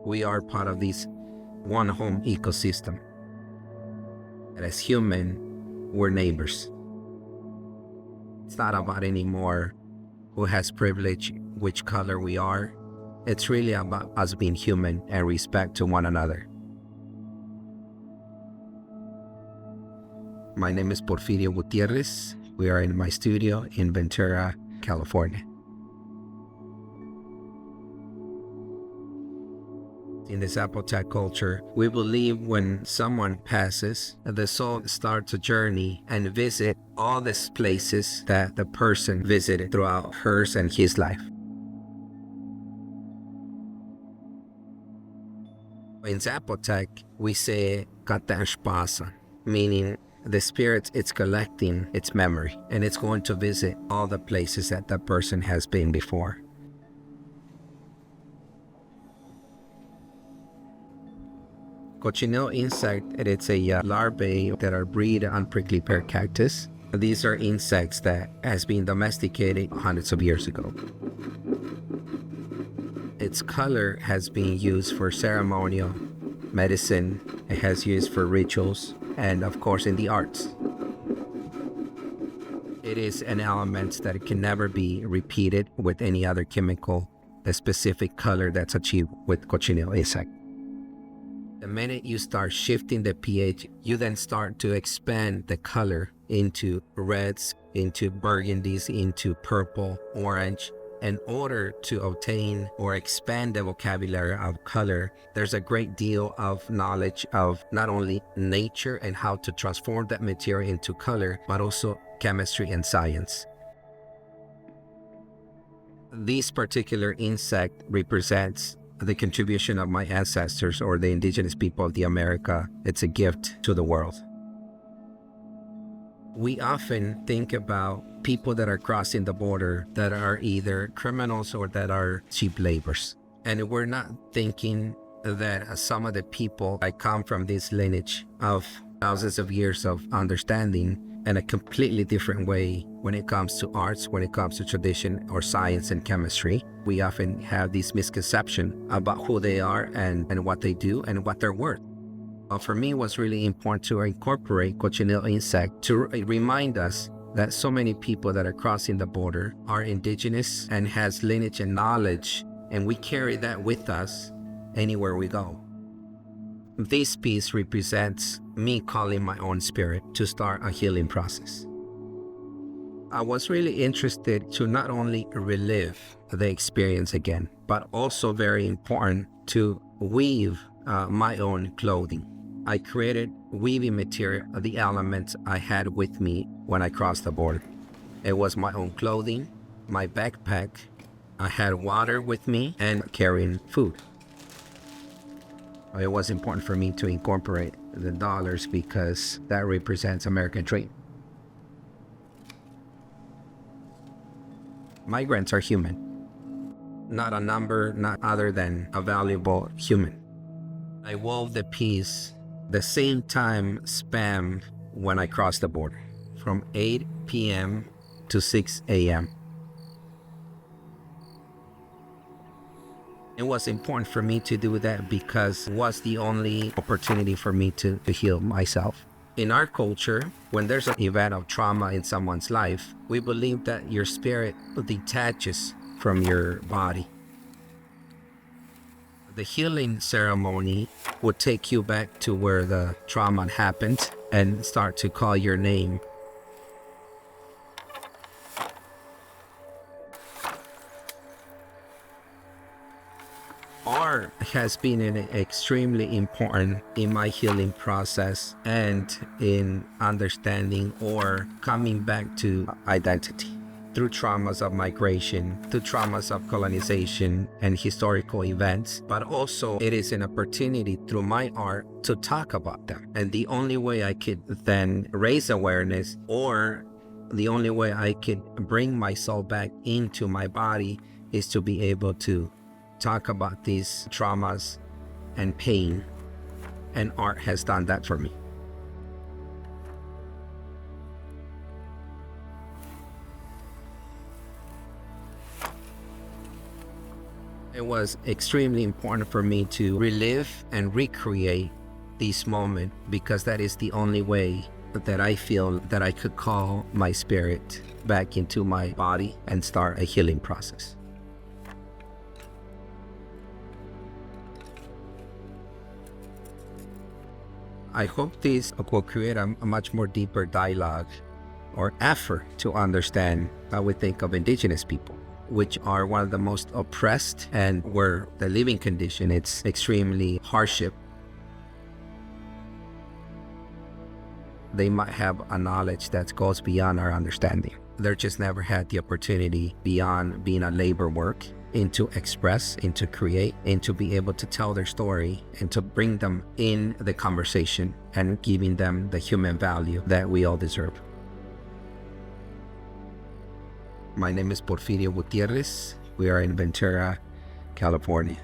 We are part of this one home ecosystem. And as human, we're neighbors. It's not about anymore who has privilege, which color we are. It's really about us being human and respect to one another. My name is Porfirio Gutiérrez. We are in my studio in Ventura, California. In the Zapotec culture, we believe when someone passes, the soul starts a journey and visit all these places that the person visited throughout hers and his life. In Zapotec, we say "Katanshpasa," meaning the spirit is collecting its memory and it's going to visit all the places that the person has been before. Cochineal insect, it's a larvae that are breed on prickly pear cactus. These are insects that has been domesticated hundreds of years ago. Its color has been used for ceremonial, medicine, it has used for rituals, and of course in the arts. It is an element that can never be repeated with any other chemical, a specific color that's achieved with cochineal insect. The minute you start shifting the pH, you then start to expand the color into reds, into burgundies, into purple, orange. In order to obtain or expand the vocabulary of color, there's a great deal of knowledge of not only nature and how to transform that material into color, but also chemistry and science. This particular insect represents the contribution of my ancestors or the indigenous people of the America. It's a gift to the world. We often think about people that are crossing the border that are either criminals or that are cheap laborers. And we're not thinking that some of the people that come from this lineage of thousands of years of understanding in a completely different way when it comes to arts, when it comes to tradition or science and chemistry. We often have this misconception about who they are and what they do and what they're worth. For me, it was really important to incorporate cochineal insect to remind us that so many people that are crossing the border are indigenous and has lineage and knowledge, and we carry that with us anywhere we go. This piece represents me calling my own spirit to start a healing process. I was really interested to not only relive the experience again, but also very important to weave my own clothing. I created weaving material, the elements I had with me when I crossed the border. It was my own clothing, my backpack, I had water with me, and carrying food. It was important for me to incorporate the dollars because that represents American dream. Migrants are human, not a number, not other than a valuable human. I wove the piece the same time span when I crossed the border, from 8 p.m. to 6 a.m. It was important for me to do that because it was the only opportunity for me to heal myself. In our culture, when there's an event of trauma in someone's life, we believe that your spirit detaches from your body. The healing ceremony would take you back to where the trauma happened and start to call your name. Art has been extremely important in my healing process and in understanding or coming back to identity. Through traumas of migration, through traumas of colonization and historical events, but also it is an opportunity through my art to talk about them. And the only way I could then raise awareness, or the only way I could bring my soul back into my body, is to be able to talk about these traumas and pain. And art has done that for me. It was extremely important for me to relive and recreate this moment because that is the only way that I feel that I could call my spirit back into my body and start a healing process. I hope this will create a much more deeper dialogue or effort to understand how we think of indigenous people, which are one of the most oppressed and where the living condition, it's extremely hardship. They might have a knowledge that goes beyond our understanding. They're just never had the opportunity beyond being a labor work and to express, and to create, and to be able to tell their story and to bring them in the conversation and giving them the human value that we all deserve. My name is Porfirio Gutiérrez. We are in Ventura, California.